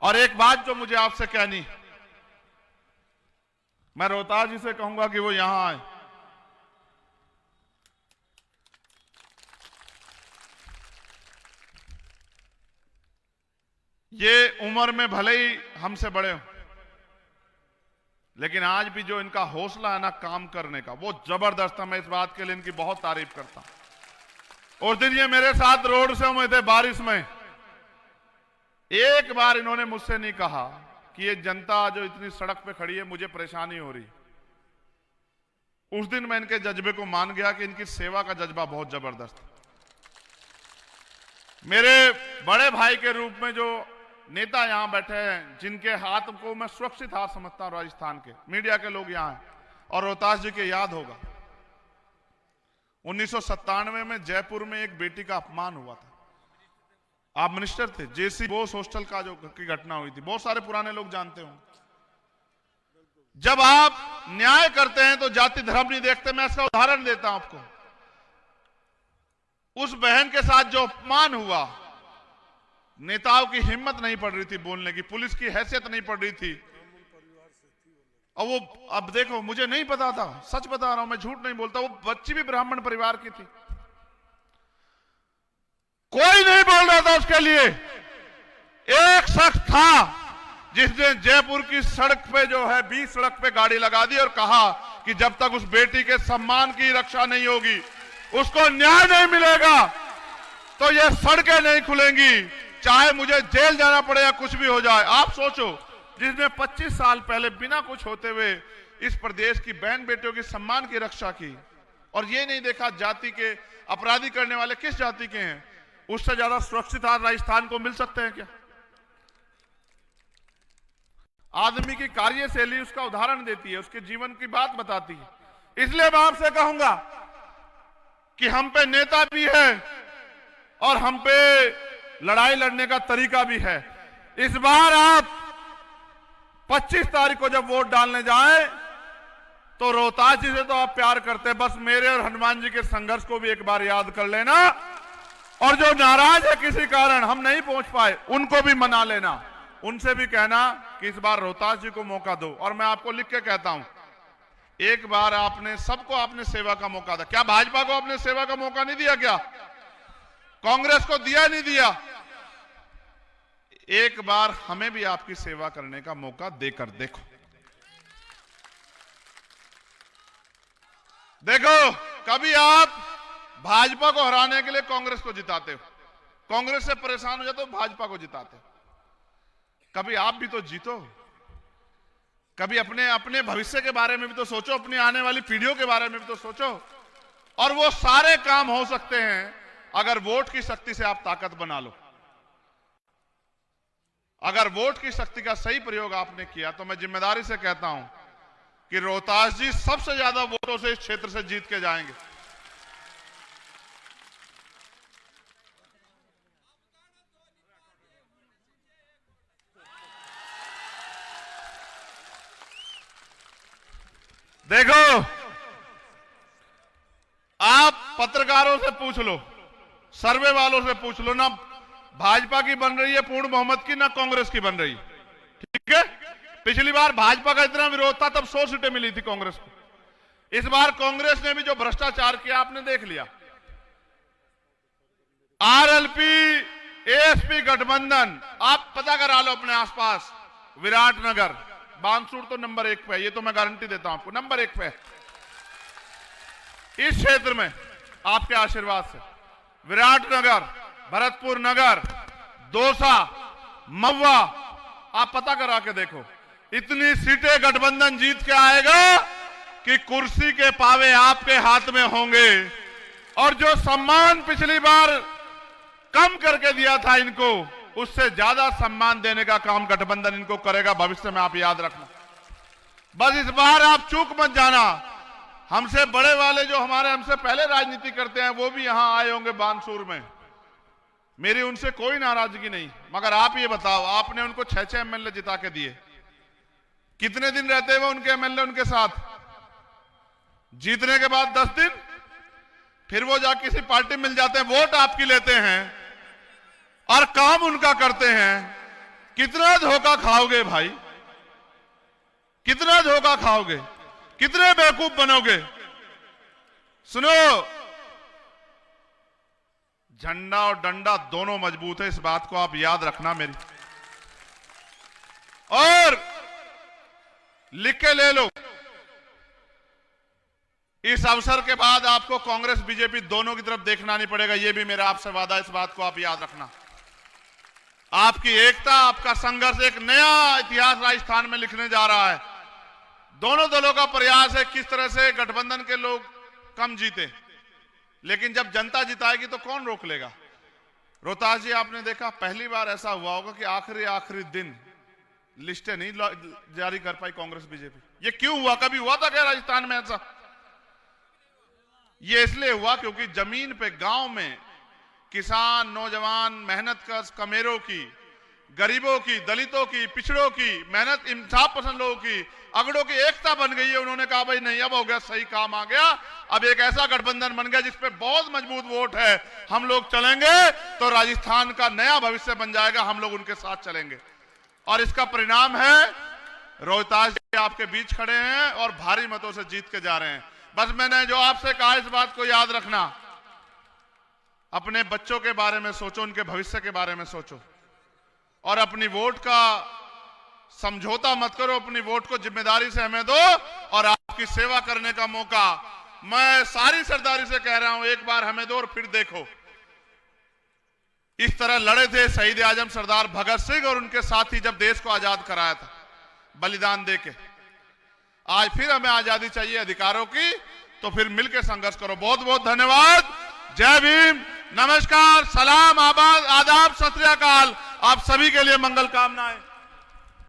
और एक बात जो मुझे आपसे कहनी, मैं रोहतास जी से कहूंगा कि वो यहां आए। ये उम्र में भले ही हमसे बड़े हो, लेकिन आज भी जो इनका हौसला है ना काम करने का, वो जबरदस्त है। मैं इस बात के लिए इनकी बहुत तारीफ करता हूं। उस दिन ये मेरे साथ रोड से हुए थे बारिश में, एक बार इन्होंने मुझसे नहीं कहा कि ये जनता जो इतनी सड़क पे खड़ी है मुझे परेशानी हो रही। उस दिन मैं इनके जज्बे को मान गया कि इनकी सेवा का जज्बा बहुत जबरदस्त है। मेरे बड़े भाई के रूप में जो नेता यहां बैठे हैं, जिनके हाथ को मैं सुरक्षित हाथ समझता हूं राजस्थान के, मीडिया के लोग यहां हैं और रोहतास जी के याद होगा 1997 में जयपुर में एक बेटी का अपमान हुआ था। आप मिनिस्टर थे, जेसी बोस हॉस्टल का जो की घटना हुई थी, बहुत सारे पुराने लोग जानते होंगे। जब आप न्याय करते हैं तो जाति धर्म नहीं देखते। मैं इसका उदाहरण देता हूं आपको। उस बहन के साथ जो अपमान हुआ, नेताओं की हिम्मत नहीं पड़ रही थी बोलने की, पुलिस की हैसियत नहीं पड़ रही थी। और वो, अब देखो, मुझे नहीं पता था, सच बता रहा हूं, मैं झूठ नहीं बोलता, वो बच्ची भी ब्राह्मण परिवार की थी। कोई नहीं बोल रहा था उसके लिए। एक शख्स था जिसने जयपुर की सड़क पे जो है 20 सड़क पे गाड़ी लगा दी और कहा कि जब तक उस बेटी के सम्मान की रक्षा नहीं होगी, उसको न्याय नहीं मिलेगा, तो ये सड़कें नहीं खुलेंगी, चाहे मुझे जेल जाना पड़े या कुछ भी हो जाए। आप सोचो, जिसने 25 साल पहले बिना कुछ होते हुए इस प्रदेश की बहन बेटियों की सम्मान की रक्षा की, और ये नहीं देखा जाति के अपराधी करने वाले किस जाति के हैं, उससे ज्यादा सुरक्षित आज राजस्थान को मिल सकते हैं क्या? आदमी की कार्यशैली उसका उदाहरण देती है, उसके जीवन की बात बताती है। इसलिए मैं आपसे कहूंगा कि हम पे नेता भी है और हम पे लड़ाई लड़ने का तरीका भी है। इस बार आप 25 तारीख को जब वोट डालने जाएं तो रोहतास जी से तो आप प्यार करते हैं, बस मेरे और हनुमान जी के संघर्ष को भी एक बार याद कर लेना, और जो नाराज है किसी कारण हम नहीं पहुंच पाए, उनको भी मना लेना। उनसे भी कहना कि इस बार रोहतास जी को मौका दो। और मैं आपको लिख के कहता हूं, एक बार आपने सबको आपने सेवा का मौका दिया। क्या भाजपा को आपने सेवा का मौका नहीं दिया? क्या कांग्रेस को दिया नहीं दिया? एक बार हमें भी आपकी सेवा करने का मौका देकर देखो। देखो, कभी आप भाजपा को हराने के लिए कांग्रेस को जिताते हो, कांग्रेस से परेशान हो जाते हो, भाजपा को जिताते हो। कभी आप भी तो जीतो, कभी अपने अपने भविष्य के बारे में भी तो सोचो, अपनी आने वाली पीढ़ियों के बारे में भी तो सोचो। और वो सारे काम हो सकते हैं अगर वोट की शक्ति से आप ताकत बना लो। अगर वोट की शक्ति का सही प्रयोग आपने किया तो मैं जिम्मेदारी से कहता हूं कि रोहतास जी सबसे ज्यादा वोटों से इस क्षेत्र से जीत के जाएंगे। देखो, आप पत्रकारों से पूछ लो, सर्वे वालों से पूछ लो, ना भाजपा की बन रही है पूर्ण बहुमत की, ना कांग्रेस की बन रही। ठीक है, पिछली बार भाजपा का इतना विरोध था तब 100 सीटें मिली थी कांग्रेस को। इस बार कांग्रेस ने भी जो भ्रष्टाचार किया आपने देख लिया। आरएलपी एएसपी गठबंधन, आप पता करा लो अपने आसपास, विराटनगर, बानसूर तो नंबर 1 पे है, ये तो मैं गारंटी देता हूं आपको, नंबर 1 पे है इस क्षेत्र में आपके आशीर्वाद से। विराटनगर, भरतपुर नगर, दौसा, महुआ, आप पता करा के देखो, इतनी सीटें गठबंधन जीत के आएगा कि कुर्सी के पावे आपके हाथ में होंगे। और जो सम्मान पिछली बार कम करके दिया था इनको, उससे ज्यादा सम्मान देने का काम गठबंधन इनको करेगा भविष्य में, आप याद रखना। बस इस बार आप चूक मत जाना। हमसे बड़े वाले जो हमारे हमसे पहले राजनीति करते हैं वो भी यहां आए होंगे बानसूर में, मेरी उनसे कोई नाराजगी नहीं, मगर आप ये बताओ, आपने उनको 6-6 एमएलए जिता के दिए, कितने दिन रहते हुए उनके एमएलए उनके साथ? जीतने के बाद 10 दिन, फिर वो जाके किसी पार्टी मिल जाते हैं, वोट आपकी लेते हैं और काम उनका करते हैं। कितना धोखा खाओगे भाई, कितना धोखा खाओगे, कितने बेवकूफ बनोगे। सुनो, झंडा और डंडा दोनों मजबूत है, इस बात को आप याद रखना मेरी, और लिख के ले लो। इस अवसर के बाद आपको कांग्रेस बीजेपी दोनों की तरफ देखना नहीं पड़ेगा, यह भी मेरा आपसे वादा है, इस बात को आप याद रखना। आपकी एकता, आपका संघर्ष एक नया इतिहास राजस्थान में लिखने जा रहा है। दोनों दलों का प्रयास है किस तरह से गठबंधन के लोग कम जीते, लेकिन जब जनता जिताएगी तो कौन रोक लेगा। रोहतास जी, आपने देखा पहली बार ऐसा हुआ होगा कि आखिरी दिन लिस्टें नहीं जारी कर पाई कांग्रेस बीजेपी। ये क्यों हुआ? कभी हुआ था क्या राजस्थान में ऐसा? ये इसलिए हुआ क्योंकि जमीन पे गांव में किसान, नौजवान, मेहनतकश, कमेरों की, गरीबों की, दलितों की, पिछड़ों की, मेहनत इंसाफ पसंद लोगों की, अगड़ों की एकता बन गई है। उन्होंने कहा भाई नहीं, अब हो गया, सही काम आ गया, अब एक ऐसा गठबंधन बन गया जिसपे बहुत मजबूत वोट है, हम लोग चलेंगे तो राजस्थान का नया भविष्य बन जाएगा, हम लोग उनके साथ चलेंगे। और इसका परिणाम है रोहतास जी आपके बीच खड़े हैं और भारी मतों से जीत के जा रहे हैं। बस मैंने जो आपसे कहा, इस बात को याद रखना, अपने बच्चों के बारे में सोचो, उनके भविष्य के बारे में सोचो, और अपनी वोट का समझौता मत करो, अपनी वोट को जिम्मेदारी से हमें दो, और आपकी सेवा करने का मौका मैं सारी सरदारी से कह रहा हूं, एक बार हमें दो और फिर देखो। इस तरह लड़े थे शहीद आजम सरदार भगत सिंह और उनके साथी जब देश को आजाद कराया था बलिदान देके। आज फिर हमें आजादी चाहिए अधिकारों की, तो फिर मिलकर संघर्ष करो। बहुत बहुत धन्यवाद। जय भीम, नमस्कार, सलाम, आदाब, सत श्री अकाल। आप सभी के लिए मंगल कामनाएं।